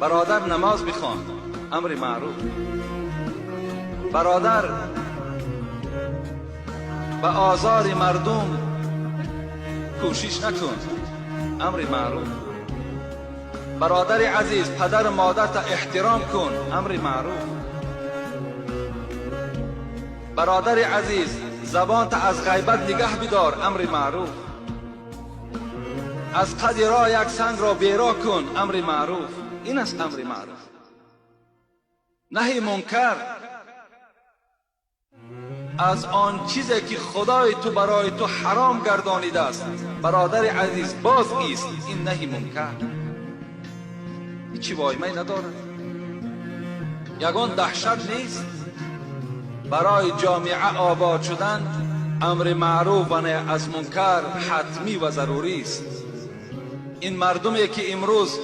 برادر نماز بخوان، امر معروف. برادر به آزار مردم کوشش نکن، امر معروف. برادر عزیز، پدر مادرت احترام کن، امر معروف. برادر عزیز، زبانت از غیبت نگه بدار، امر معروف. از قد راه یک سنگ را بیراه کن، امر معروف. این است امر معروف. نهی منکر از آن چیزی که خدای تو برای تو حرام گردانیده است، برادر عزیز باز ایست. این نهی منکر هیچی وایمه ندارد، یگان دهشت نیست. برای جامعه آباد شدن امر معروف و نهی از منکر حتمی و ضروری است. این مردمی که امروز